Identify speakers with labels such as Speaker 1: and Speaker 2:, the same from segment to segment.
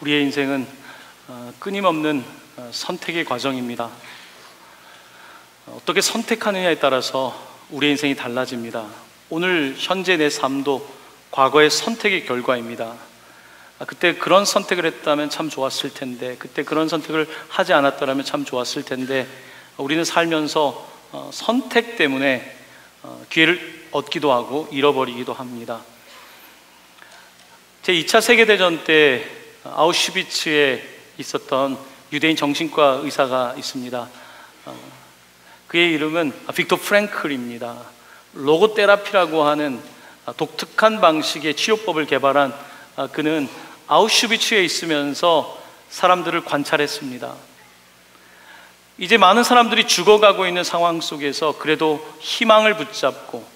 Speaker 1: 우리의 인생은 끊임없는 선택의 과정입니다. 어떻게 선택하느냐에 따라서 우리의 인생이 달라집니다. 오늘 현재 내 삶도 과거의 선택의 결과입니다. 그때 그런 선택을 했다면 참 좋았을 텐데, 그때 그런 선택을 하지 않았더라면 참 좋았을 텐데, 우리는 살면서 선택 때문에 기회를 얻기도 하고 잃어버리기도 합니다. 제2차 세계대전 때 아우슈비츠에 있었던 유대인 정신과 의사가 있습니다. 그의 이름은 빅터 프랭클입니다. 로고테라피라고 하는 독특한 방식의 치료법을 개발한 그는 아우슈비츠에 있으면서 사람들을 관찰했습니다. 이제 많은 사람들이 죽어가고 있는 상황 속에서 그래도 희망을 붙잡고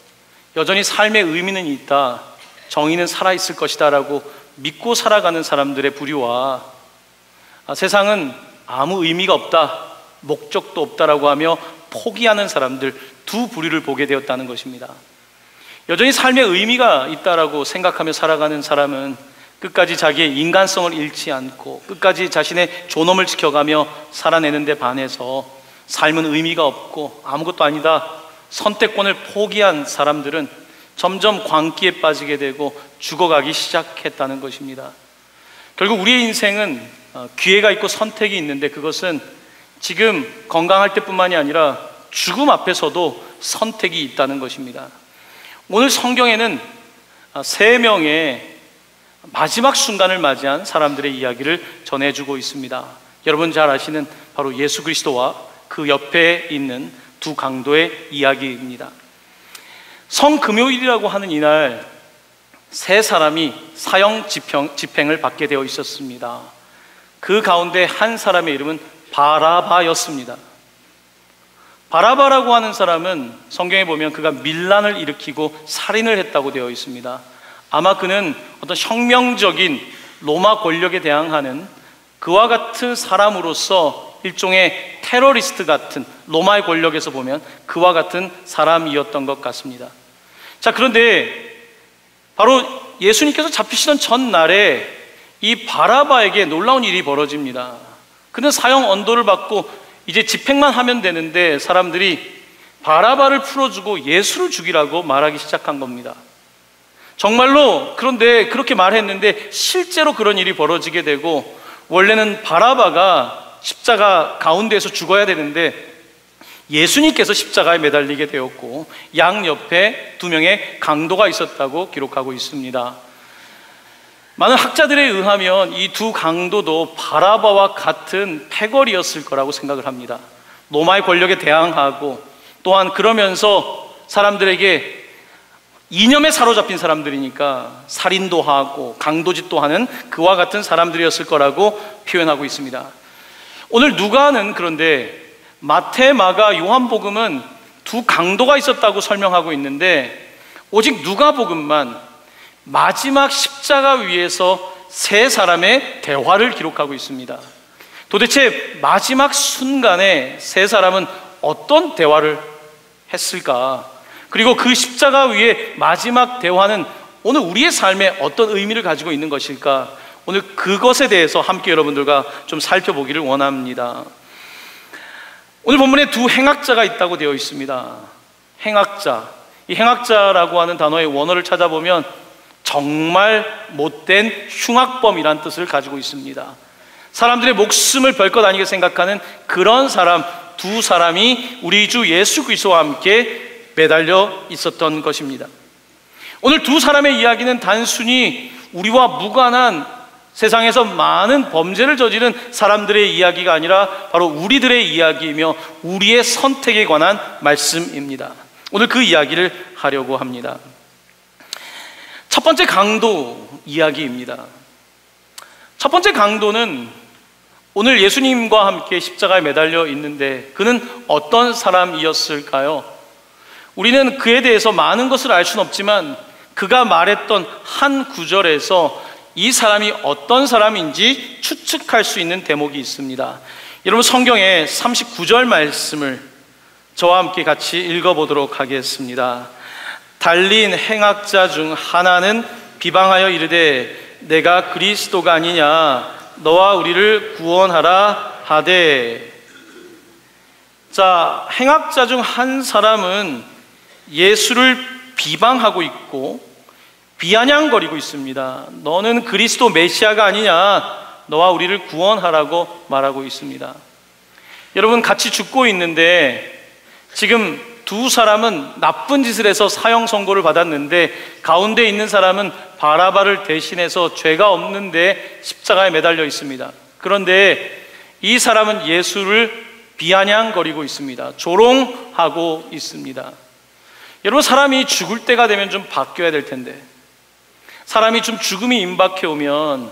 Speaker 1: 여전히 삶의 의미는 있다, 정의는 살아있을 것이다 라고 믿고 살아가는 사람들의 부류와 세상은 아무 의미가 없다, 목적도 없다라고 하며 포기하는 사람들, 두 부류를 보게 되었다는 것입니다. 여전히 삶의 의미가 있다라고 생각하며 살아가는 사람은 끝까지 자기의 인간성을 잃지 않고 끝까지 자신의 존엄을 지켜가며 살아내는 데 반해서 삶은 의미가 없고 아무것도 아니다, 선택권을 포기한 사람들은 점점 광기에 빠지게 되고 죽어가기 시작했다는 것입니다. 결국 우리의 인생은 기회가 있고 선택이 있는데, 그것은 지금 건강할 때뿐만이 아니라 죽음 앞에서도 선택이 있다는 것입니다. 오늘 성경에는 3명의 마지막 순간을 맞이한 사람들의 이야기를 전해주고 있습니다. 여러분 잘 아시는 바로 예수 그리스도와 그 옆에 있는 두 강도의 이야기입니다. 성금요일이라고 하는 이날 3사람이 사형 집행을 받게 되어 있었습니다. 그 가운데 한 사람의 이름은 바라바였습니다. 바라바라고 하는 사람은 성경에 보면 그가 밀란을 일으키고 살인을 했다고 되어 있습니다. 아마 그는 어떤 혁명적인 로마 권력에 대항하는 그와 같은 사람으로서 일종의 테러리스트 같은, 로마의 권력에서 보면 그와 같은 사람이었던 것 같습니다. 자, 그런데 바로 예수님께서 잡히시던 전날에 이 바라바에게 놀라운 일이 벌어집니다. 그는 사형 언도를 받고 이제 집행만 하면 되는데 사람들이 바라바를 풀어주고 예수를 죽이라고 말하기 시작한 겁니다. 정말로 그런데 그렇게 말했는데 실제로 그런 일이 벌어지게 되고, 원래는 바라바가 십자가 가운데에서 죽어야 되는데 예수님께서 십자가에 매달리게 되었고 양옆에 2명의 강도가 있었다고 기록하고 있습니다. 많은 학자들에 의하면 이 두 강도도 바라바와 같은 패거리였을 거라고 생각을 합니다. 로마의 권력에 대항하고 또한 그러면서 사람들에게 이념에 사로잡힌 사람들이니까 살인도 하고 강도짓도 하는 그와 같은 사람들이었을 거라고 표현하고 있습니다. 오늘 누가는 그런데 마태, 마가, 요한복음은 두 강도가 있었다고 설명하고 있는데 오직 누가복음만 마지막 십자가 위에서 3사람의 대화를 기록하고 있습니다. 도대체 마지막 순간에 3사람은 어떤 대화를 했을까? 그리고 그 십자가 위의 마지막 대화는 오늘 우리의 삶에 어떤 의미를 가지고 있는 것일까? 오늘 그것에 대해서 함께 여러분들과 좀 살펴보기를 원합니다. 오늘 본문에 두 행악자가 있다고 되어 있습니다. 행악자, 이 행악자라고 하는 단어의 원어를 찾아보면 정말 못된 흉악범이란 뜻을 가지고 있습니다. 사람들의 목숨을 별것 아니게 생각하는 그런 사람, 두 사람이 우리 주 예수 그리스도와 함께 매달려 있었던 것입니다. 오늘 두 사람의 이야기는 단순히 우리와 무관한 세상에서 많은 범죄를 저지른 사람들의 이야기가 아니라 바로 우리들의 이야기이며 우리의 선택에 관한 말씀입니다. 오늘 그 이야기를 하려고 합니다. 첫 번째 강도 이야기입니다. 첫 번째 강도는 오늘 예수님과 함께 십자가에 매달려 있는데 그는 어떤 사람이었을까요? 우리는 그에 대해서 많은 것을 알 수는 없지만 그가 말했던 한 구절에서 이 사람이 어떤 사람인지 추측할 수 있는 대목이 있습니다. 여러분 성경의 39절 말씀을 저와 함께 같이 읽어보도록 하겠습니다. 달린 행악자 중 하나는 비방하여 이르되 내가 그리스도가 아니냐 너와 우리를 구원하라 하되. 자, 행악자 중 한 사람은 예수를 비방하고 있고 비아냥거리고 있습니다. 너는 그리스도 메시아가 아니냐 너와 우리를 구원하라고 말하고 있습니다. 여러분, 같이 죽고 있는데 지금 두 사람은 나쁜 짓을 해서 사형 선고를 받았는데 가운데 있는 사람은 바라바를 대신해서 죄가 없는데 십자가에 매달려 있습니다. 그런데 이 사람은 예수를 비아냥거리고 있습니다. 조롱하고 있습니다. 여러분, 사람이 죽을 때가 되면 좀 바뀌어야 될 텐데, 사람이 좀 죽음이 임박해 오면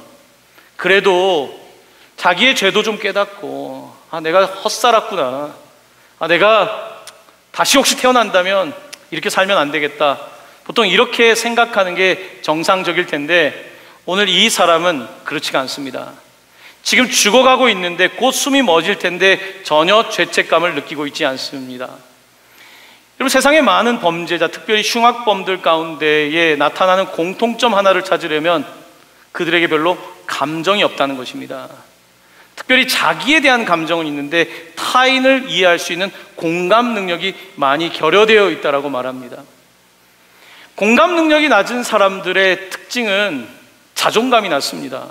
Speaker 1: 그래도 자기의 죄도 좀 깨닫고, 내가 헛살았구나, 내가 다시 혹시 태어난다면 이렇게 살면 안 되겠다, 보통 이렇게 생각하는 게 정상적일 텐데 오늘 이 사람은 그렇지가 않습니다. 지금 죽어가고 있는데 곧 숨이 멎을 텐데 전혀 죄책감을 느끼고 있지 않습니다. 여러분, 세상의 많은 범죄자, 특별히 흉악범들 가운데에 나타나는 공통점 하나를 찾으려면 그들에게 별로 감정이 없다는 것입니다. 특별히 자기에 대한 감정은 있는데 타인을 이해할 수 있는 공감 능력이 많이 결여되어 있다고 말합니다. 공감 능력이 낮은 사람들의 특징은 자존감이 낮습니다.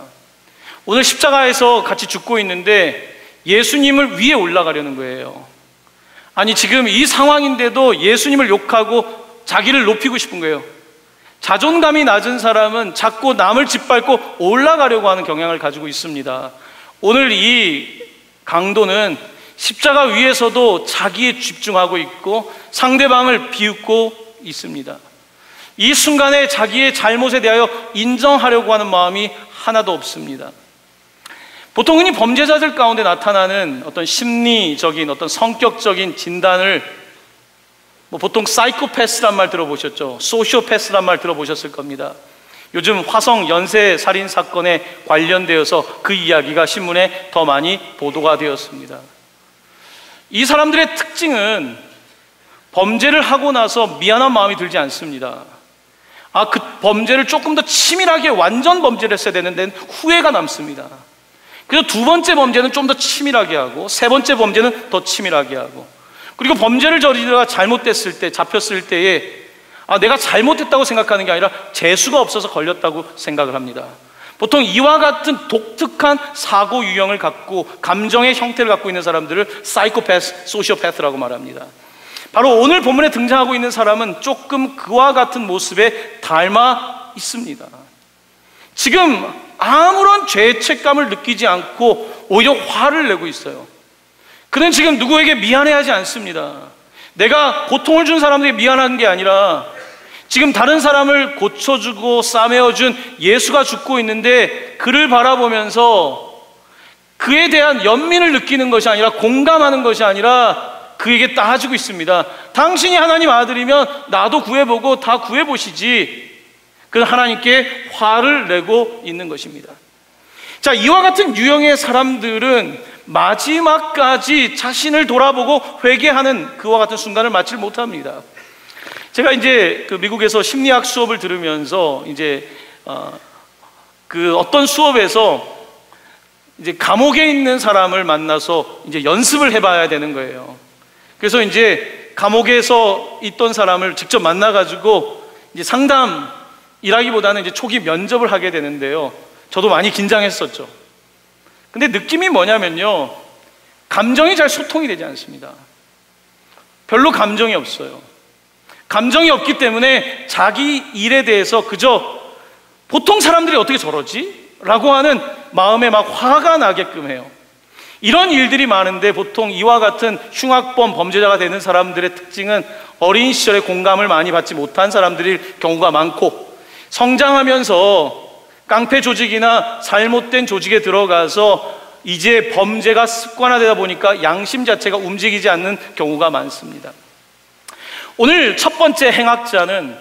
Speaker 1: 오늘 십자가에서 같이 죽고 있는데 예수님을 위에 올라가려는 거예요. 아니, 지금 이 상황인데도 예수님을 욕하고 자기를 높이고 싶은 거예요. 자존감이 낮은 사람은 자꾸 남을 짓밟고 올라가려고 하는 경향을 가지고 있습니다. 오늘 이 강도는 십자가 위에서도 자기에 집중하고 있고 상대방을 비웃고 있습니다. 이 순간에 자기의 잘못에 대하여 인정하려고 하는 마음이 하나도 없습니다. 보통 흔히 범죄자들 가운데 나타나는 어떤 심리적인, 어떤 성격적인 진단을 보통 사이코패스란 말 들어보셨죠? 소시오패스란 말 들어보셨을 겁니다. 요즘 화성 연쇄 살인 사건에 관련되어서 그 이야기가 신문에 더 많이 보도가 되었습니다. 이 사람들의 특징은 범죄를 하고 나서 미안한 마음이 들지 않습니다. 그 범죄를 조금 더 치밀하게 완전 범죄를 했어야 되는데 후회가 남습니다. 그래서 두 번째 범죄는 좀 더 치밀하게 하고 세 번째 범죄는 더 치밀하게 하고, 그리고 범죄를 저지르다가 잘못됐을 때, 잡혔을 때에 내가 잘못했다고 생각하는 게 아니라 재수가 없어서 걸렸다고 생각을 합니다. 보통 이와 같은 독특한 사고 유형을 갖고 감정의 형태를 갖고 있는 사람들을 사이코패스, 소시오패스라고 말합니다. 바로 오늘 본문에 등장하고 있는 사람은 조금 그와 같은 모습에 닮아 있습니다. 지금 아무런 죄책감을 느끼지 않고 오히려 화를 내고 있어요. 그는 지금 누구에게 미안해하지 않습니다. 내가 고통을 준 사람에게 미안한 게 아니라 지금 다른 사람을 고쳐주고 싸매어준 예수가 죽고 있는데 그를 바라보면서 그에 대한 연민을 느끼는 것이 아니라, 공감하는 것이 아니라 그에게 따지고 있습니다. 당신이 하나님 아들이면 나도 구해보고 다 구해보시지. 그 하나님께 화를 내고 있는 것입니다. 자, 이와 같은 유형의 사람들은 마지막까지 자신을 돌아보고 회개하는 그와 같은 순간을 맞지 못합니다. 제가 이제 미국에서 심리학 수업을 들으면서 이제 어떤 수업에서 이제 감옥에 있는 사람을 만나서 이제 연습을 해봐야 되는 거예요. 그래서 이제 감옥에서 있던 사람을 직접 만나가지고 이제 상담이라기보다는 이제 초기 면접을 하게 되는데요. 저도 많이 긴장했었죠. 근데 느낌이 뭐냐면요, 감정이 잘 소통이 되지 않습니다. 별로 감정이 없어요. 감정이 없기 때문에 자기 일에 대해서 그저 보통 사람들이 어떻게 저러지? 라고 하는 마음에 막 화가 나게끔 해요. 이런 일들이 많은데 보통 이와 같은 흉악범 범죄자가 되는 사람들의 특징은 어린 시절에 공감을 많이 받지 못한 사람들일 경우가 많고, 성장하면서 깡패 조직이나 잘못된 조직에 들어가서 이제 범죄가 습관화되다 보니까 양심 자체가 움직이지 않는 경우가 많습니다. 오늘 첫 번째 행악자는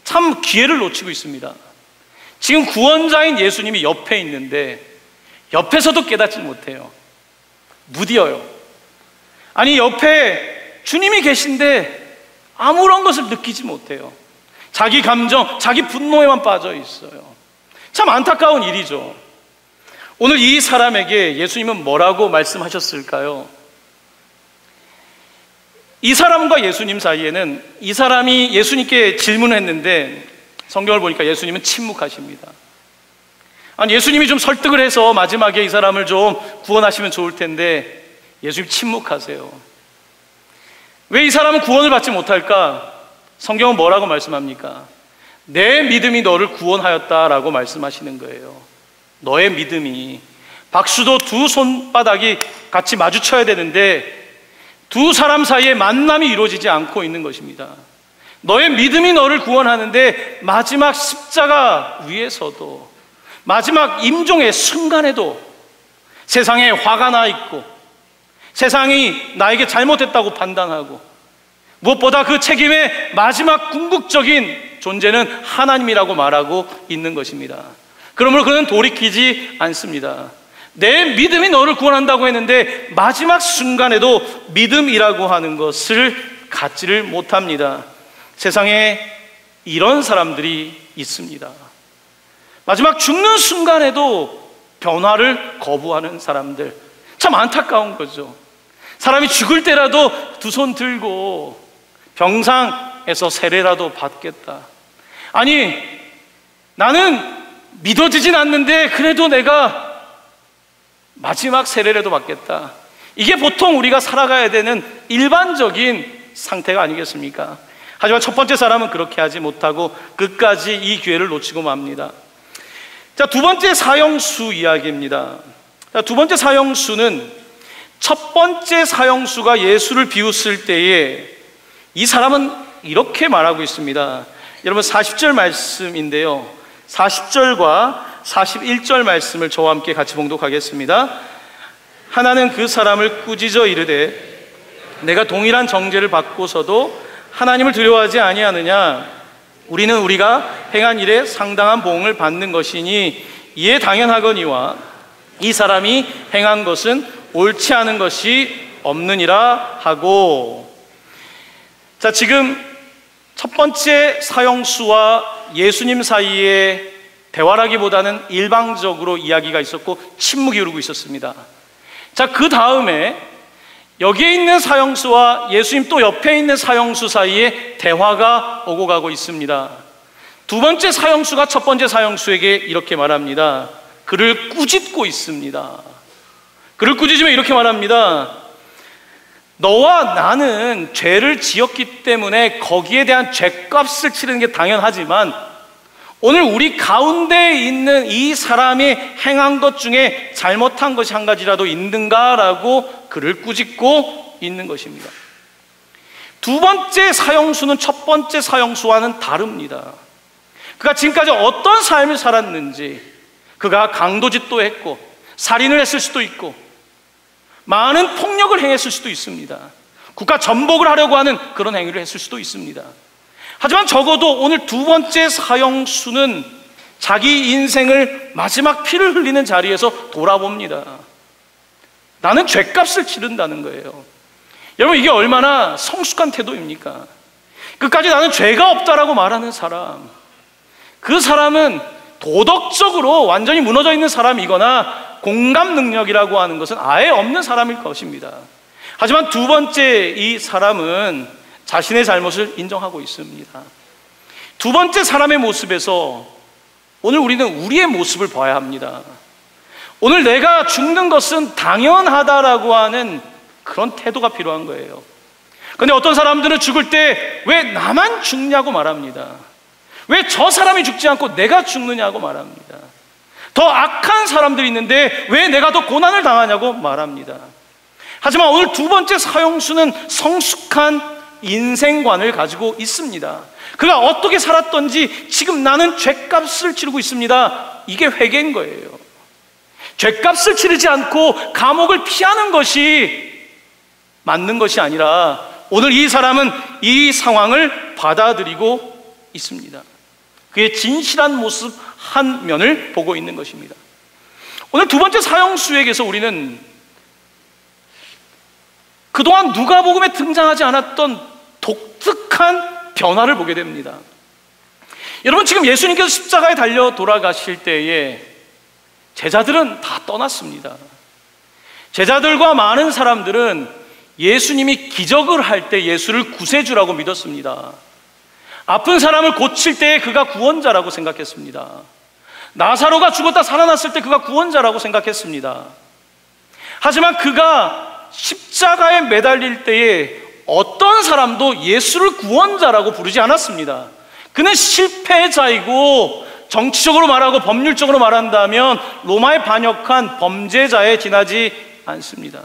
Speaker 1: 참 기회를 놓치고 있습니다. 지금 구원자인 예수님이 옆에 있는데 옆에서도 깨닫지 못해요. 무디어요. 아니, 옆에 주님이 계신데 아무런 것을 느끼지 못해요. 자기 감정, 자기 분노에만 빠져 있어요. 참 안타까운 일이죠. 오늘 이 사람에게 예수님은 뭐라고 말씀하셨을까요? 이 사람과 예수님 사이에는, 이 사람이 예수님께 질문을 했는데 성경을 보니까 예수님은 침묵하십니다. 아니, 예수님이 좀 설득을 해서 마지막에 이 사람을 좀 구원하시면 좋을 텐데 예수님 침묵하세요. 왜 이 사람은 구원을 받지 못할까? 성경은 뭐라고 말씀합니까? 내 믿음이 너를 구원하였다라고 말씀하시는 거예요. 너의 믿음이. 박수도 두 손바닥이 같이 마주쳐야 되는데 두 사람 사이에 만남이 이루어지지 않고 있는 것입니다. 너의 믿음이 너를 구원하는데 마지막 십자가 위에서도, 마지막 임종의 순간에도 세상에 화가 나 있고 세상이 나에게 잘못했다고 판단하고 무엇보다 그 책임의 마지막 궁극적인 존재는 하나님이라고 말하고 있는 것입니다. 그러므로 그는 돌이키지 않습니다. 내 믿음이 너를 구원한다고 했는데 마지막 순간에도 믿음이라고 하는 것을 갖지를 못합니다. 세상에 이런 사람들이 있습니다. 마지막 죽는 순간에도 변화를 거부하는 사람들, 참 안타까운 거죠. 사람이 죽을 때라도 두 손 들고 병상에서 세례라도 받겠다. 아니, 나는 믿어지진 않는데 그래도 내가 마지막 세례라도 받겠다. 이게 보통 우리가 살아가야 되는 일반적인 상태가 아니겠습니까? 하지만 첫 번째 사람은 그렇게 하지 못하고 끝까지 이 기회를 놓치고 맙니다. 자, 두 번째 사형수 이야기입니다. 자, 두 번째 사형수는 첫 번째 사형수가 예수를 비웃을 때에 이 사람은 이렇게 말하고 있습니다. 여러분 40절 말씀인데요, 40절과 41절 말씀을 저와 함께 같이 봉독하겠습니다. 하나는 그 사람을 꾸짖어 이르되 내가 동일한 정죄를 받고서도 하나님을 두려워하지 아니하느냐? 우리는 우리가 행한 일에 상당한 보응을 받는 것이니 이에 당연하거니와 이 사람이 행한 것은 옳지 않은 것이 없느니라 하고. 자, 지금 첫 번째 사형수와 예수님 사이에 대화라기보다는 일방적으로 이야기가 있었고 침묵이 흐르고 있었습니다. 자, 그 다음에 여기에 있는 사형수와 예수님 또 옆에 있는 사형수 사이에 대화가 오고 가고 있습니다. 두 번째 사형수가 첫 번째 사형수에게 이렇게 말합니다. 그를 꾸짖고 있습니다. 그를 꾸짖으며 이렇게 말합니다. 너와 나는 죄를 지었기 때문에 거기에 대한 죄값을 치르는 게 당연하지만 오늘 우리 가운데 있는 이 사람이 행한 것 중에 잘못한 것이 한 가지라도 있는가라고 그를 꾸짖고 있는 것입니다. 두 번째 사형수는 첫 번째 사형수와는 다릅니다. 그가 지금까지 어떤 삶을 살았는지, 그가 강도짓도 했고 살인을 했을 수도 있고 많은 폭력을 행했을 수도 있습니다. 국가 전복을 하려고 하는 그런 행위를 했을 수도 있습니다. 하지만 적어도 오늘 두 번째 사형수는 자기 인생을 마지막 피를 흘리는 자리에서 돌아봅니다. 나는 죄값을 치른다는 거예요. 여러분, 이게 얼마나 성숙한 태도입니까? 끝까지 나는 죄가 없다라고 말하는 사람, 그 사람은 도덕적으로 완전히 무너져 있는 사람이거나 공감 능력이라고 하는 것은 아예 없는 사람일 것입니다. 하지만 두 번째 이 사람은 자신의 잘못을 인정하고 있습니다. 두 번째 사람의 모습에서 오늘 우리는 우리의 모습을 봐야 합니다. 오늘 내가 죽는 것은 당연하다라고 하는 그런 태도가 필요한 거예요. 그런데 어떤 사람들은 죽을 때 왜 나만 죽냐고 말합니다. 왜 저 사람이 죽지 않고 내가 죽느냐고 말합니다. 더 악한 사람들이 있는데 왜 내가 더 고난을 당하냐고 말합니다. 하지만 오늘 두 번째 사형수는 성숙한 인생관을 가지고 있습니다. 그가 어떻게 살았던지 지금 나는 죄값을 치르고 있습니다. 이게 회개인 거예요. 죄값을 치르지 않고 감옥을 피하는 것이 맞는 것이 아니라 오늘 이 사람은 이 상황을 받아들이고 있습니다. 그의 진실한 모습 한 면을 보고 있는 것입니다. 오늘 두 번째 사형수에게서 우리는 그동안 누가복음에 등장하지 않았던 독특한 변화를 보게 됩니다. 여러분, 지금 예수님께서 십자가에 달려 돌아가실 때에 제자들은 다 떠났습니다. 제자들과 많은 사람들은 예수님이 기적을 할 때 예수를 구세주라고 믿었습니다. 아픈 사람을 고칠 때 그가 구원자라고 생각했습니다. 나사로가 죽었다 살아났을 때 그가 구원자라고 생각했습니다. 하지만 그가 십자가에 매달릴 때에 어떤 사람도 예수를 구원자라고 부르지 않았습니다. 그는 실패자이고, 정치적으로 말하고 법률적으로 말한다면 로마에 반역한 범죄자에 지나지 않습니다.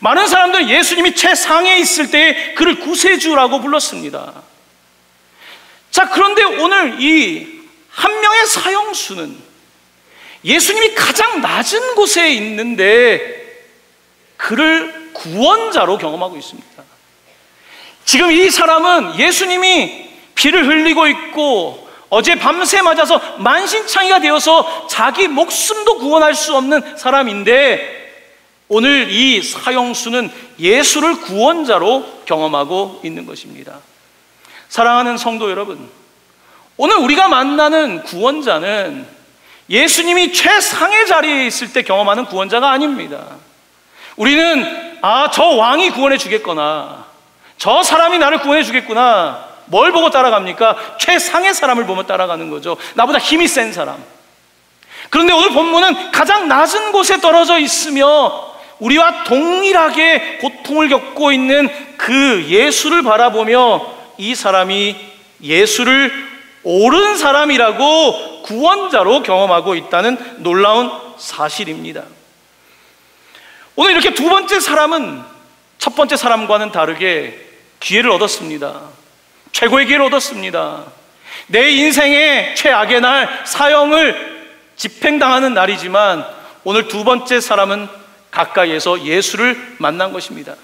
Speaker 1: 많은 사람들은 예수님이 최상에 있을 때에 그를 구세주라고 불렀습니다. 자, 그런데 오늘 이 한 명의 사형수는 예수님이 가장 낮은 곳에 있는데 그를 구원자로 경험하고 있습니다. 지금 이 사람은 예수님이 피를 흘리고 있고 어제 밤새 맞아서 만신창이가 되어서 자기 목숨도 구원할 수 없는 사람인데, 오늘 이 사형수는 예수를 구원자로 경험하고 있는 것입니다. 사랑하는 성도 여러분, 오늘 우리가 만나는 구원자는 예수님이 최상의 자리에 있을 때 경험하는 구원자가 아닙니다. 우리는 저 왕이 구원해 주겠거나 저 사람이 나를 구원해 주겠구나, 뭘 보고 따라갑니까? 최상의 사람을 보면 따라가는 거죠. 나보다 힘이 센 사람. 그런데 오늘 본문은 가장 낮은 곳에 떨어져 있으며 우리와 동일하게 고통을 겪고 있는 그 예수를 바라보며 이 사람이 예수를 옳은 사람이라고 구원자로 경험하고 있다는 놀라운 사실입니다. 오늘 이렇게 두 번째 사람은 첫 번째 사람과는 다르게 기회를 얻었습니다. 최고의 기회를 얻었습니다. 내 인생의 최악의 날, 사형을 집행당하는 날이지만 오늘 두 번째 사람은 가까이에서 예수를 만난 것입니다.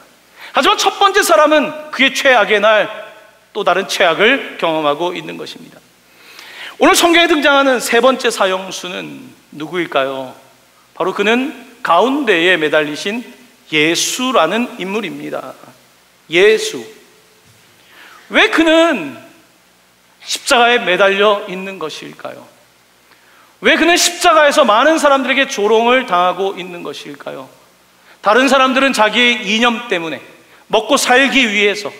Speaker 1: 하지만 첫 번째 사람은 그의 최악의 날, 또 다른 최악을 경험하고 있는 것입니다. 오늘 성경에 등장하는 세 번째 사형수는 누구일까요? 바로 그는 가운데에 매달리신 예수라는 인물입니다. 예수. 왜 그는 십자가에 매달려 있는 것일까요? 왜 그는 십자가에서 많은 사람들에게 조롱을 당하고 있는 것일까요? 다른 사람들은 자기의 이념 때문에, 먹고 살기 위해서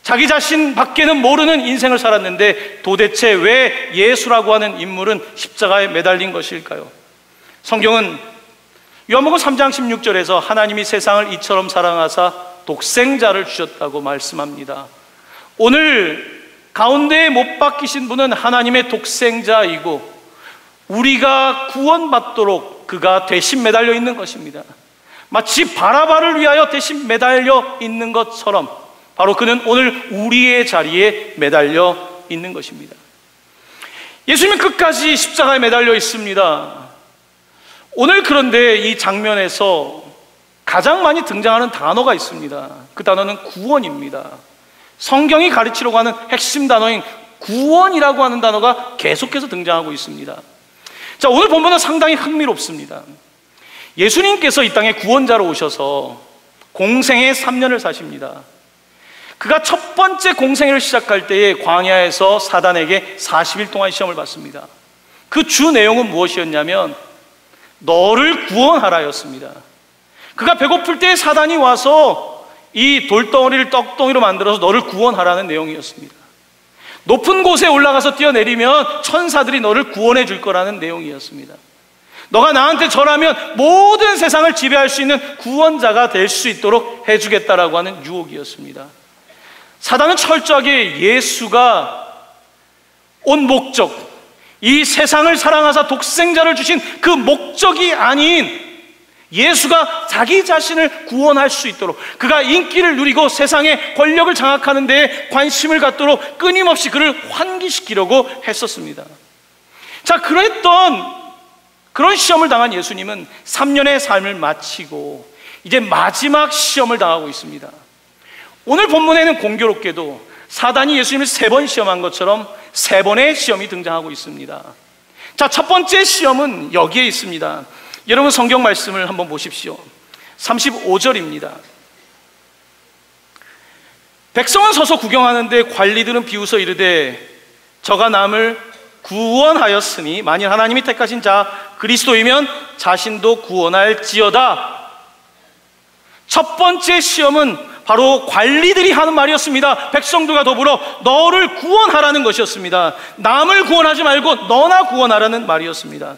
Speaker 1: 자기 자신 밖에는 모르는 인생을 살았는데 도대체 왜 예수라고 하는 인물은 십자가에 매달린 것일까요? 성경은 요한복음 3장 16절에서 하나님이 세상을 이처럼 사랑하사 독생자를 주셨다고 말씀합니다. 오늘 가운데에 못 박히신 분은 하나님의 독생자이고 우리가 구원받도록 그가 대신 매달려 있는 것입니다. 마치 바라바를 위하여 대신 매달려 있는 것처럼 바로 그는 오늘 우리의 자리에 매달려 있는 것입니다. 예수님은 끝까지 십자가에 매달려 있습니다. 오늘 그런데 이 장면에서 가장 많이 등장하는 단어가 있습니다. 그 단어는 구원입니다. 성경이 가르치려고 하는 핵심 단어인 구원이라고 하는 단어가 계속해서 등장하고 있습니다. 자, 오늘 본문은 상당히 흥미롭습니다. 예수님께서 이 땅에 구원자로 오셔서 공생의 3년을 사십니다. 그가 첫 번째 공생애를 시작할 때에 광야에서 사단에게 40일 동안 시험을 받습니다. 그 주 내용은 무엇이었냐면 너를 구원하라였습니다. 그가 배고플 때 사단이 와서 이 돌덩어리를 떡덩이로 만들어서 너를 구원하라는 내용이었습니다. 높은 곳에 올라가서 뛰어내리면 천사들이 너를 구원해 줄 거라는 내용이었습니다. 너가 나한테 절하면 모든 세상을 지배할 수 있는 구원자가 될 수 있도록 해주겠다라고 하는 유혹이었습니다. 사단은 철저하게 예수가 온 목적, 이 세상을 사랑하사 독생자를 주신 그 목적이 아닌 예수가 자기 자신을 구원할 수 있도록, 그가 인기를 누리고 세상의 권력을 장악하는 데에 관심을 갖도록 끊임없이 그를 환기시키려고 했었습니다. 자, 그런 시험을 당한 예수님은 3년의 삶을 마치고 이제 마지막 시험을 당하고 있습니다. 오늘 본문에는 공교롭게도 사단이 예수님을 3번 시험한 것처럼 3번의 시험이 등장하고 있습니다. 자, 첫 번째 시험은 여기에 있습니다. 여러분 성경 말씀을 한번 보십시오. 35절입니다. 백성은 서서 구경하는데 관리들은 비웃어 이르되 저가 남을 구원하였으니 만일 하나님이 택하신 자 그리스도이면 자신도 구원할지어다. 첫 번째 시험은 바로 관리들이 하는 말이었습니다. 백성들과 더불어 너를 구원하라는 것이었습니다. 남을 구원하지 말고 너나 구원하라는 말이었습니다.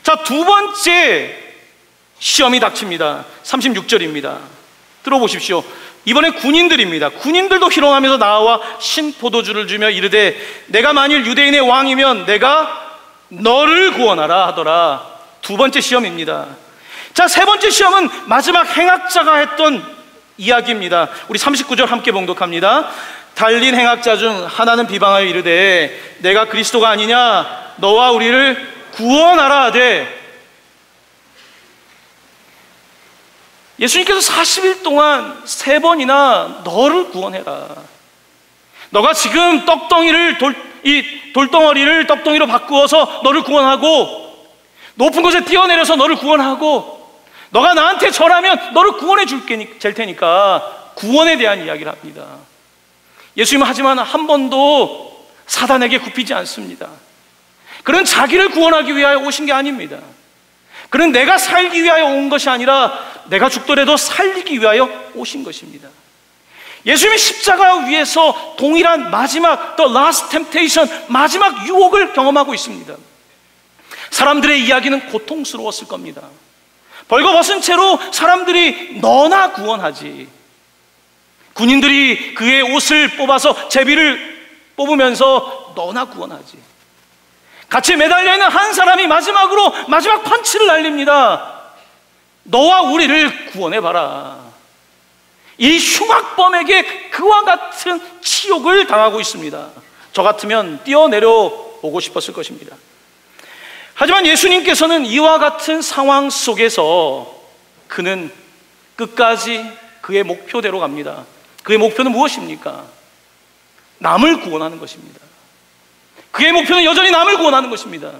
Speaker 1: 자, 두 번째 시험이 닥칩니다. 36절입니다. 들어보십시오. 이번엔 군인들입니다. 군인들도 희롱하면서 나와 신포도주를 주며 이르되 내가 만일 유대인의 왕이면 내가 너를 구원하라 하더라. 두 번째 시험입니다. 자, 세 번째 시험은 마지막 행악자가 했던 이야기입니다. 우리 39절 함께 봉독합니다. 달린 행악자 중 하나는 비방하여 이르되 내가 그리스도가 아니냐 너와 우리를 구원하라 하되, 예수님께서 40일 동안 3번이나 너를 구원해라. 너가 지금 돌덩어리를 떡덩이로 바꾸어서 너를 구원하고, 높은 곳에 뛰어내려서 너를 구원하고, 너가 나한테 절하면 너를 구원해 줄 테니까 구원에 대한 이야기를 합니다. 예수님은 하지만 한 번도 사단에게 굽히지 않습니다. 그는 자기를 구원하기 위하여 오신 게 아닙니다. 그는 내가 살기 위하여 온 것이 아니라 내가 죽더라도 살리기 위하여 오신 것입니다. 예수님이 십자가 위에서 동일한 마지막 The Last Temptation, 마지막 유혹을 경험하고 있습니다. 사람들의 이야기는 고통스러웠을 겁니다. 벌거벗은 채로 사람들이 너나 구원하지, 군인들이 그의 옷을 뽑아서 제비를 뽑으면서 너나 구원하지, 같이 매달려 있는 한 사람이 마지막 펀치를 날립니다. 너와 우리를 구원해봐라. 이 흉악범에게 그와 같은 치욕을 당하고 있습니다. 저 같으면 뛰어내려 오고 싶었을 것입니다. 하지만 예수님께서는 이와 같은 상황 속에서 그는 끝까지 그의 목표대로 갑니다. 그의 목표는 무엇입니까? 남을 구원하는 것입니다. 그의 목표는 여전히 남을 구원하는 것입니다.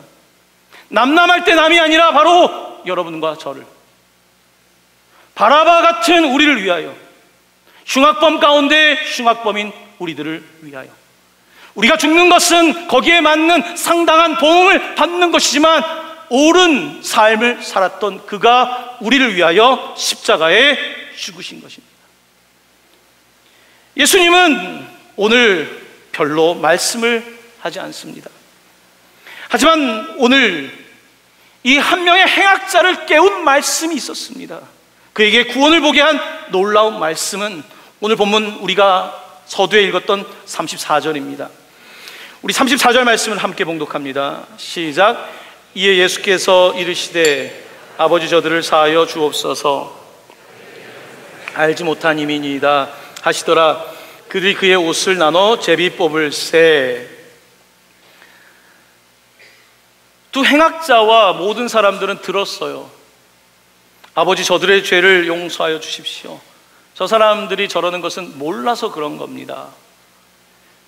Speaker 1: 남할 때 남이 아니라 바로 여러분과 저를, 바라바 같은 우리를 위하여, 흉악범 가운데 흉악범인 우리들을 위하여, 우리가 죽는 것은 거기에 맞는 상당한 보응을 받는 것이지만 옳은 삶을 살았던 그가 우리를 위하여 십자가에 죽으신 것입니다. 예수님은 오늘 별로 말씀을 하지 않습니다. 하지만 오늘 이 한 명의 행악자를 깨운 말씀이 있었습니다. 그에게 구원을 보게 한 놀라운 말씀은 오늘 본문 우리가 서두에 읽었던 34절입니다. 우리 34절 말씀을 함께 봉독합니다. 시작. 이에 예수께서 이르시되 아버지 저들을 사하여 주옵소서, 알지 못한 이민이이다 하시더라. 그들이 그의 옷을 나눠 제비 뽑을새. 두 행악자와 모든 사람들은 들었어요. 아버지 저들의 죄를 용서하여 주십시오. 저 사람들이 저러는 것은 몰라서 그런 겁니다.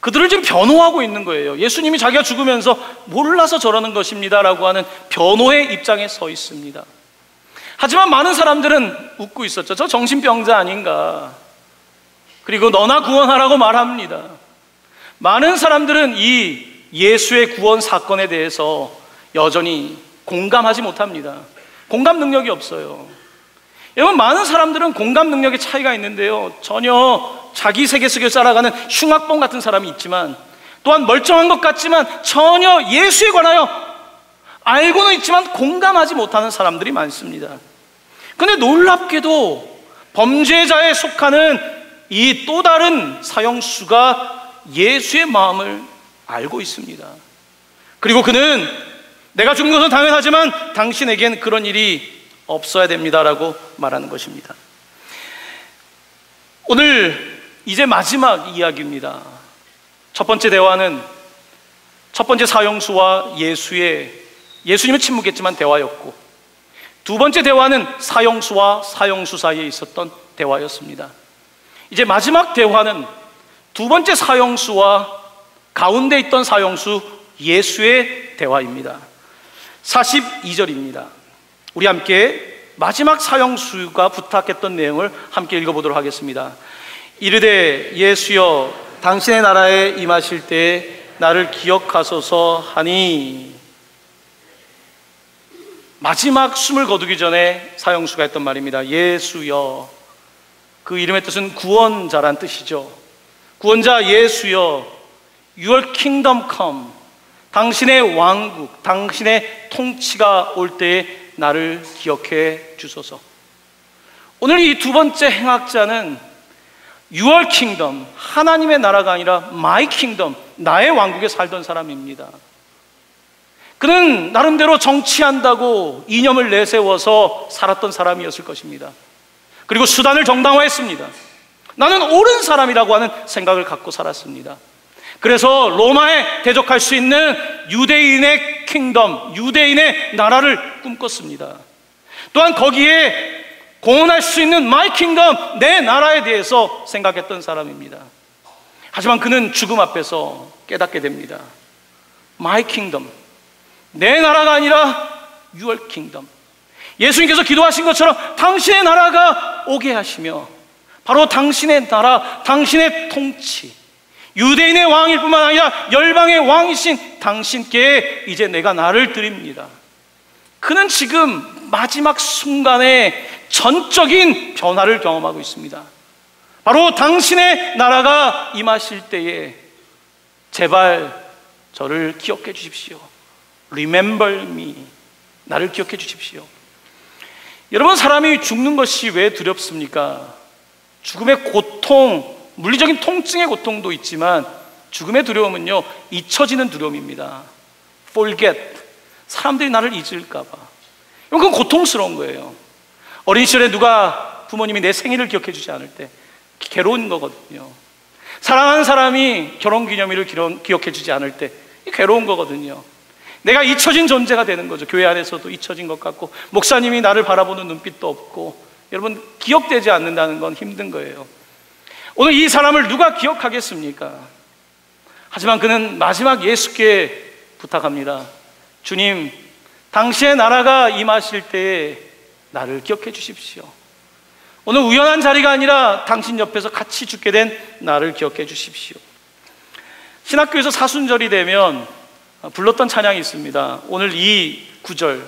Speaker 1: 그들을 지금 변호하고 있는 거예요. 예수님이 자기가 죽으면서 몰라서 저러는 것입니다 라고 하는 변호의 입장에 서 있습니다. 하지만 많은 사람들은 웃고 있었죠. 저 정신병자 아닌가, 그리고 너나 구원하라고 말합니다. 많은 사람들은 이 예수의 구원 사건에 대해서 여전히 공감하지 못합니다. 공감 능력이 없어요. 여러분, 많은 사람들은 공감 능력의 차이가 있는데요, 전혀 자기 세계 속에 살아가는 흉악범 같은 사람이 있지만, 또한 멀쩡한 것 같지만 전혀 예수에 관하여 알고는 있지만 공감하지 못하는 사람들이 많습니다. 그런데 놀랍게도 범죄자에 속하는 이 또 다른 사형수가 예수의 마음을 알고 있습니다. 그리고 그는 내가 죽는 것은 당연하지만 당신에겐 그런 일이 없어야 됩니다라고 말하는 것입니다. 오늘 이제 마지막 이야기입니다. 첫 번째 대화는 첫 번째 사형수와 예수님은 침묵했지만 대화였고, 두 번째 대화는 사형수와 사형수 사이에 있었던 대화였습니다. 이제 마지막 대화는 두 번째 사형수와 가운데 있던 사형수 예수의 대화입니다. 42절입니다. 우리 함께 마지막 사형수가 부탁했던 내용을 함께 읽어보도록 하겠습니다. 이르되 예수여 당신의 나라에 임하실 때 나를 기억하소서 하니. 마지막 숨을 거두기 전에 사형수가 했던 말입니다. 예수여. 그 이름의 뜻은 구원자란 뜻이죠. 구원자 예수여, Your kingdom come. 당신의 왕국, 당신의 통치가 올 때에 나를 기억해 주소서. 오늘 이 두 번째 행악자는 Your kingdom, 하나님의 나라가 아니라 My kingdom, 나의 왕국에 살던 사람입니다. 그는 나름대로 정치한다고 이념을 내세워서 살았던 사람이었을 것입니다. 그리고 수단을 정당화했습니다. 나는 옳은 사람이라고 하는 생각을 갖고 살았습니다. 그래서 로마에 대적할 수 있는 유대인의 킹덤, 유대인의 나라를 꿈꿨습니다. 또한 거기에 공헌할 수 있는 마이 킹덤, 내 나라에 대해서 생각했던 사람입니다. 하지만 그는 죽음 앞에서 깨닫게 됩니다. 마이 킹덤, 내 나라가 아니라 Your kingdom. 예수님께서 기도하신 것처럼 당신의 나라가 오게 하시며, 바로 당신의 나라, 당신의 통치, 유대인의 왕일 뿐만 아니라 열방의 왕이신 당신께 이제 내가 나를 드립니다. 그는 지금 마지막 순간에 전적인 변화를 경험하고 있습니다. 바로 당신의 나라가 임하실 때에 제발 저를 기억해 주십시오. Remember me. 나를 기억해 주십시오. 여러분, 사람이 죽는 것이 왜 두렵습니까? 죽음의 고통, 물리적인 통증의 고통도 있지만 죽음의 두려움은요, 잊혀지는 두려움입니다. Forget. 사람들이 나를 잊을까 봐. 그건 고통스러운 거예요. 어린 시절에 누가 부모님이 내 생일을 기억해 주지 않을 때 괴로운 거거든요. 사랑하는 사람이 결혼기념일을 기억해 주지 않을 때 괴로운 거거든요. 내가 잊혀진 존재가 되는 거죠. 교회 안에서도 잊혀진 것 같고, 목사님이 나를 바라보는 눈빛도 없고, 여러분, 기억되지 않는다는 건 힘든 거예요. 오늘 이 사람을 누가 기억하겠습니까? 하지만 그는 마지막 예수께 부탁합니다. 주님, 당신의 나라가 임하실 때에 나를 기억해 주십시오. 오늘 우연한 자리가 아니라 당신 옆에서 같이 죽게 된 나를 기억해 주십시오. 신학교에서 사순절이 되면 불렀던 찬양이 있습니다. 오늘 이 구절,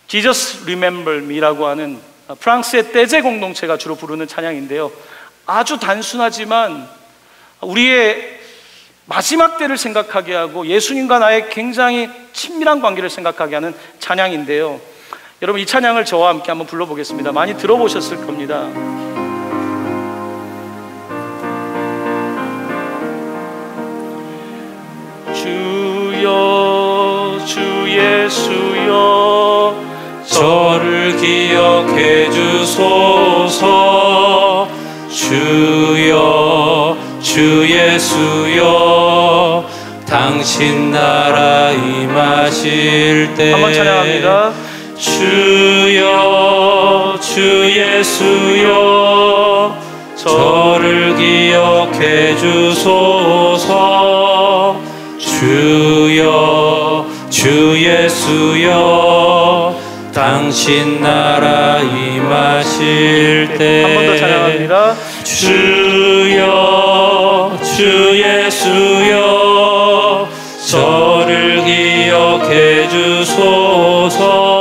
Speaker 1: Jesus Remember Me라고 하는 프랑스의 떼제 공동체가 주로 부르는 찬양인데요, 아주 단순하지만 우리의 마지막 때를 생각하게 하고 예수님과 나의 굉장히 친밀한 관계를 생각하게 하는 찬양인데요, 여러분, 이 찬양을 저와 함께 한번 불러보겠습니다. 많이 들어보셨을 겁니다. 주여, 주 예수여,
Speaker 2: 저를 기억해 주소서. 주여, 주 예수여, 당신 나라 임하실 때.
Speaker 1: 한번 찬양합니다.
Speaker 2: 주여, 주 예수여, 저를 기억해 주소서. 주여, 주 예수여, 당신 나라 임하실 때.
Speaker 1: 한 번 더 찬양합니다.
Speaker 2: 주여, 주 예수여, 저를 기억해 주소서.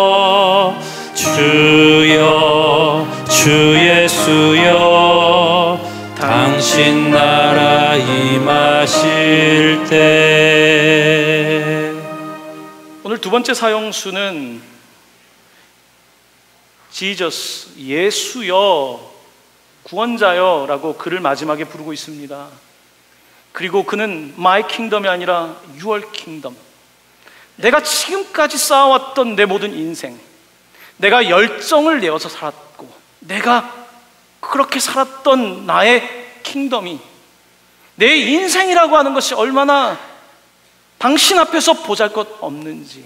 Speaker 2: 주여, 주 예수여, 당신 나라 임하실 때.
Speaker 1: 오늘 두 번째 사형수는 지저스, 예수여, 구원자여 라고 그를 마지막에 부르고 있습니다. 그리고 그는 My kingdom이 아니라 Your kingdom, 내가 지금까지 쌓아왔던 내 모든 인생, 내가 열정을 내어서 살았고 내가 그렇게 살았던 나의 킹덤이, 내 인생이라고 하는 것이 얼마나 당신 앞에서 보잘것없는지,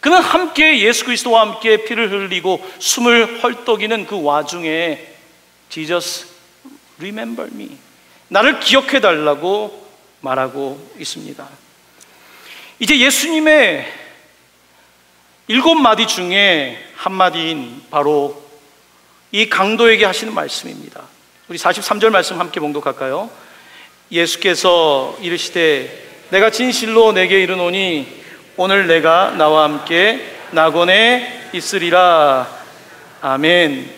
Speaker 1: 그는 함께 예수 그리스도와 함께 피를 흘리고 숨을 헐떡이는 그 와중에 Jesus remember me, 나를 기억해 달라고 말하고 있습니다. 이제 예수님의 7마디 중에 한 마디인 바로 이 강도에게 하시는 말씀입니다. 우리 43절 말씀 함께 봉독할까요? 예수께서 이르시되 내가 진실로 내게 이르노니 오늘 내가 나와 함께 낙원에 있으리라. 아멘.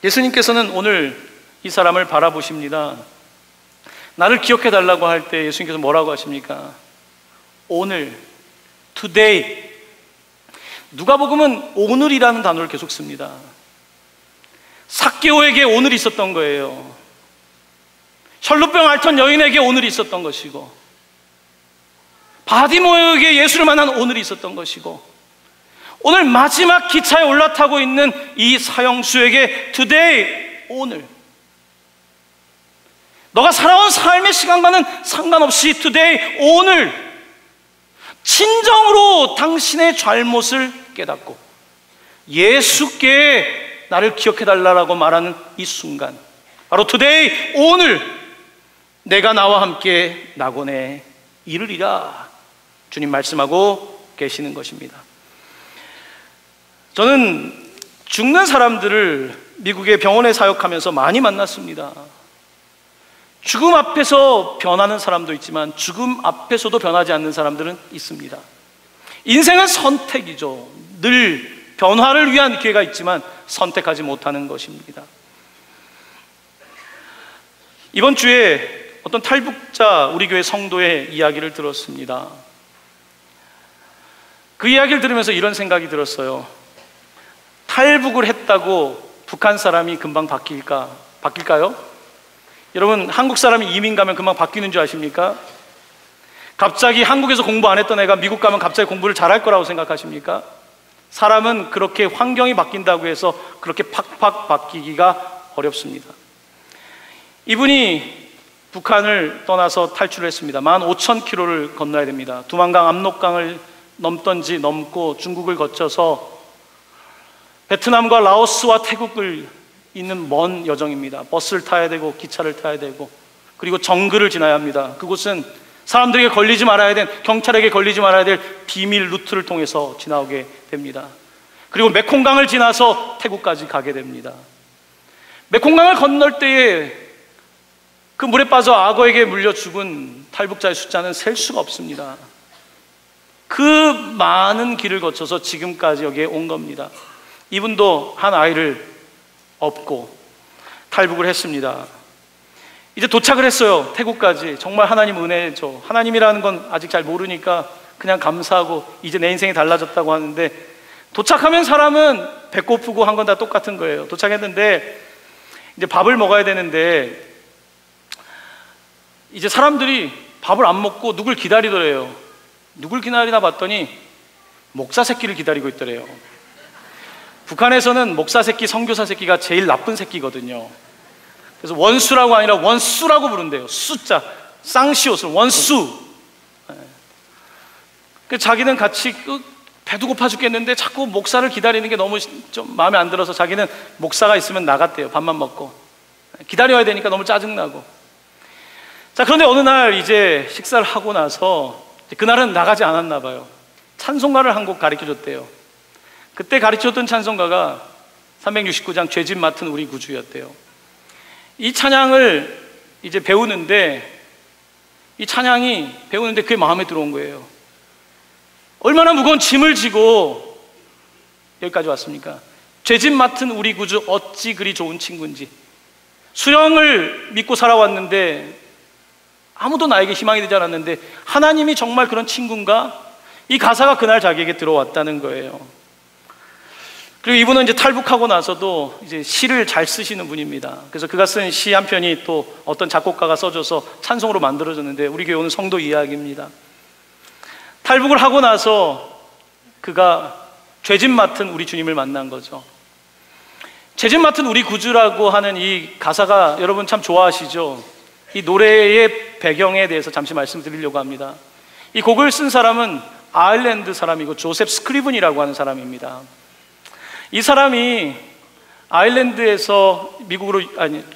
Speaker 1: 예수님께서는 오늘 이 사람을 바라보십니다. 나를 기억해 달라고 할 때 예수님께서 뭐라고 하십니까? 오늘, today. 누가복음은 오늘이라는 단어를 계속 씁니다. 삭개오에게 오늘이 있었던 거예요. 혈루병 앓던 여인에게 오늘이 있었던 것이고, 바디모에게 예수를 만난 오늘이 있었던 것이고, 오늘 마지막 기차에 올라타고 있는 이 사형수에게 today, 오늘. 너가 살아온 삶의 시간과는 상관없이 today, 오늘 진정으로 당신의 잘못을 깨닫고 예수께 나를 기억해달라고 말하는 이 순간, 바로 today, 오늘 내가 나와 함께 낙원에 이르리라 주님 말씀하고 계시는 것입니다. 저는 죽는 사람들을 미국의 병원에 사역하면서 많이 만났습니다. 죽음 앞에서 변하는 사람도 있지만 죽음 앞에서도 변하지 않는 사람들은 있습니다. 인생은 선택이죠. 늘 변화를 위한 기회가 있지만 선택하지 못하는 것입니다. 이번 주에 어떤 탈북자 우리 교회 성도의 이야기를 들었습니다. 그 이야기를 들으면서 이런 생각이 들었어요. 탈북을 했다고 북한 사람이 금방 바뀔까요? 여러분, 한국 사람이 이민 가면 금방 바뀌는 줄 아십니까? 갑자기 한국에서 공부 안 했던 애가 미국 가면 갑자기 공부를 잘할 거라고 생각하십니까? 사람은 그렇게 환경이 바뀐다고 해서 그렇게 팍팍 바뀌기가 어렵습니다. 이분이 북한을 떠나서 탈출을 했습니다. 15,000km를 건너야 됩니다. 두만강, 압록강을 넘던지 넘고 중국을 거쳐서 베트남과 라오스와 태국을 있는 먼 여정입니다. 버스를 타야 되고 기차를 타야 되고, 그리고 정글을 지나야 합니다. 그곳은 사람들에게 걸리지 말아야 될, 경찰에게 걸리지 말아야 될 비밀 루트를 통해서 지나오게 됩니다. 그리고 메콩강을 지나서 태국까지 가게 됩니다. 메콩강을 건널 때에 그 물에 빠져 악어에게 물려 죽은 탈북자의 숫자는 셀 수가 없습니다. 그 많은 길을 거쳐서 지금까지 여기에 온 겁니다. 이분도 한 아이를 업고 탈북을 했습니다. 이제 도착을 했어요. 태국까지. 정말 하나님 은혜죠. 하나님이라는 건 아직 잘 모르니까 그냥 감사하고 이제 내 인생이 달라졌다고 하는데, 도착하면 사람은 배고프고 한 건 다 똑같은 거예요. 도착했는데 이제 밥을 먹어야 되는데 이제 사람들이 밥을 안 먹고 누굴 기다리더래요. 누굴 기다리나 봤더니 목사 새끼를 기다리고 있더래요. 북한에서는 목사 새끼, 선교사 새끼가 제일 나쁜 새끼거든요. 그래서 원수라고 아니라 원수라고 부른대요. 숫자, 쌍시옷을 원수. 자기는 같이 배도 고파 죽겠는데 자꾸 목사를 기다리는 게 너무 좀 마음에 안 들어서 자기는 목사가 있으면 나갔대요. 밥만 먹고. 기다려야 되니까 너무 짜증나고. 자, 그런데 어느 날 이제 식사를 하고 나서, 그날은 나가지 않았나 봐요. 찬송가를 한 곡 가르쳐 줬대요. 그때 가르쳐줬던 찬송가가 369장 죄짐 맡은 우리 구주였대요. 이 찬양을 이제 배우는데, 그게 마음에 들어온 거예요. 얼마나 무거운 짐을 지고 여기까지 왔습니까? 죄짐 맡은 우리 구주 어찌 그리 좋은 친구인지. 수령을 믿고 살아왔는데 아무도 나에게 희망이 되지 않았는데 하나님이 정말 그런 친구인가? 이 가사가 그날 자기에게 들어왔다는 거예요. 그리고 이분은 이제 탈북하고 나서도 이제 시를 잘 쓰시는 분입니다. 그래서 그가 쓴 시 한 편이 또 어떤 작곡가가 써줘서 찬송으로 만들어졌는데, 우리 교회 오는 성도 이야기입니다. 탈북을 하고 나서 그가 죄짐 맡은 우리 주님을 만난 거죠. 죄짐 맡은 우리 구주라고 하는 이 가사가 여러분 참 좋아하시죠? 이 노래의 배경에 대해서 잠시 말씀드리려고 합니다. 이 곡을 쓴 사람은 아일랜드 사람이고 조셉 스크리븐이라고 하는 사람입니다. 이 사람이 아일랜드에서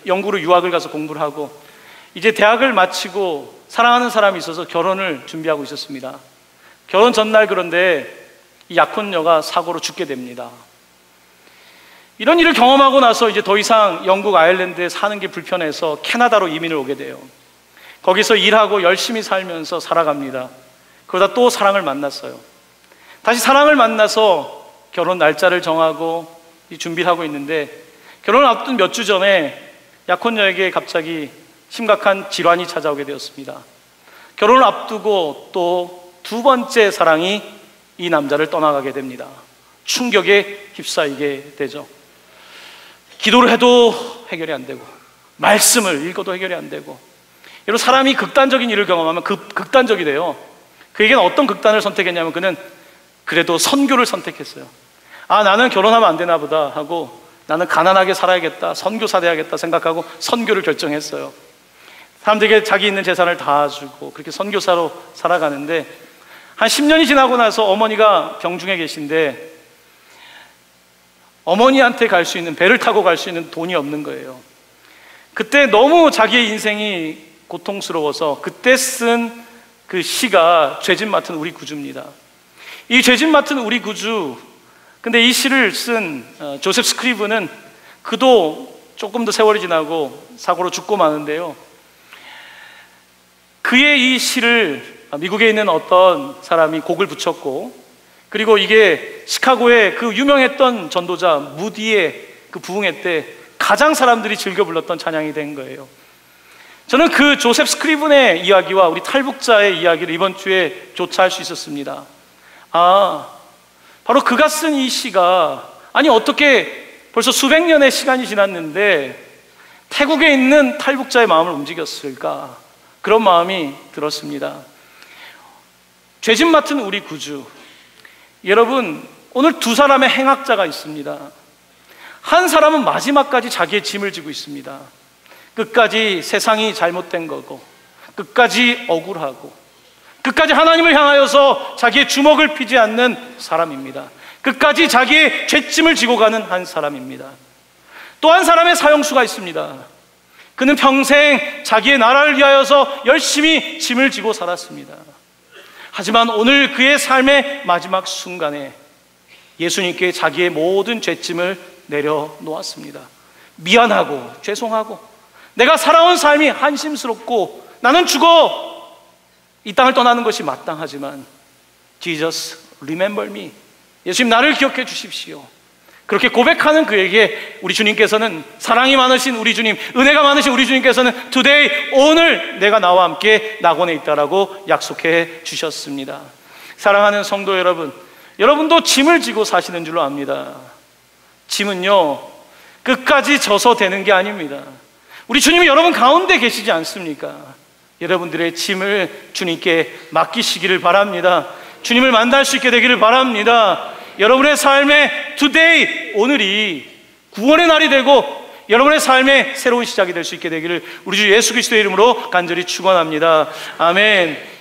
Speaker 1: 영국으로 유학을 가서 공부를 하고 이제 대학을 마치고 사랑하는 사람이 있어서 결혼을 준비하고 있었습니다. 결혼 전날, 그런데 이 약혼녀가 사고로 죽게 됩니다. 이런 일을 경험하고 나서 이제 더 이상 영국 아일랜드에 사는 게 불편해서 캐나다로 이민을 오게 돼요. 거기서 일하고 열심히 살면서 살아갑니다. 그러다 또 사랑을 만났어요. 다시 사랑을 만나서 결혼 날짜를 정하고 준비를 하고 있는데, 결혼을 앞둔 몇 주 전에 약혼녀에게 갑자기 심각한 질환이 찾아오게 되었습니다. 결혼을 앞두고 또 두 번째 사랑이 이 남자를 떠나가게 됩니다. 충격에 휩싸이게 되죠. 기도를 해도 해결이 안 되고, 말씀을 읽어도 해결이 안 되고, 여러분, 사람이 극단적인 일을 경험하면 극단적이 돼요. 그에게는 어떤 극단을 선택했냐면, 그는 그래도 선교를 선택했어요. 아, 나는 결혼하면 안 되나 보다 하고, 나는 가난하게 살아야겠다, 선교사 돼야겠다 생각하고 선교를 결정했어요. 사람들에게 자기 있는 재산을 다 주고 그렇게 선교사로 살아가는데, 한 10년이 지나고 나서 어머니가 병중에 계신데, 어머니한테 갈 수 있는, 배를 타고 갈 수 있는 돈이 없는 거예요. 그때 너무 자기의 인생이 고통스러워서 그때 쓴 그 시가 죄짓 맡은 우리 구주입니다. 이 죄짓 맡은 우리 구주, 근데 이 시를 쓴 조셉 스크리브는 그도 조금 더 세월이 지나고 사고로 죽고 마는데요, 그의 이 시를 미국에 있는 어떤 사람이 곡을 붙였고, 그리고 이게 시카고의 그 유명했던 전도자 무디의 그 부흥회 때 가장 사람들이 즐겨 불렀던 찬양이 된 거예요. 저는 그 조셉 스크리븐의 이야기와 우리 탈북자의 이야기를 이번 주에 조차할 수 있었습니다. 아, 바로 그가 쓴 이 시가, 아니 어떻게 벌써 수백 년의 시간이 지났는데 태국에 있는 탈북자의 마음을 움직였을까? 그런 마음이 들었습니다. 죄짓 맡은 우리 구주, 여러분, 오늘 두 사람의 행악자가 있습니다. 한 사람은 마지막까지 자기의 짐을 지고 있습니다. 끝까지 세상이 잘못된 거고, 끝까지 억울하고, 끝까지 하나님을 향하여서 자기의 주먹을 피지 않는 사람입니다. 끝까지 자기의 죄짐을 지고 가는 한 사람입니다. 또 한 사람의 사형수가 있습니다. 그는 평생 자기의 나라를 위하여서 열심히 짐을 지고 살았습니다. 하지만 오늘 그의 삶의 마지막 순간에 예수님께 자기의 모든 죄짐을 내려놓았습니다. 미안하고 죄송하고, 내가 살아온 삶이 한심스럽고 나는 죽어 이 땅을 떠나는 것이 마땅하지만 Jesus, remember me, 예수님 나를 기억해 주십시오. 그렇게 고백하는 그에게 우리 주님께서는, 사랑이 많으신 우리 주님, 은혜가 많으신 우리 주님께서는 today, 오늘 내가 나와 함께 낙원에 있다라고 약속해 주셨습니다. 사랑하는 성도 여러분, 여러분도 짐을 지고 사시는 줄로 압니다. 짐은요, 끝까지 져서 되는 게 아닙니다. 우리 주님이 여러분 가운데 계시지 않습니까? 여러분들의 짐을 주님께 맡기시기를 바랍니다. 주님을 만날 수 있게 되기를 바랍니다. 여러분의 삶의 today, 오늘이 구원의 날이 되고 여러분의 삶의 새로운 시작이 될 수 있게 되기를 우리 주 예수 그리스도의 이름으로 간절히 축원합니다. 아멘.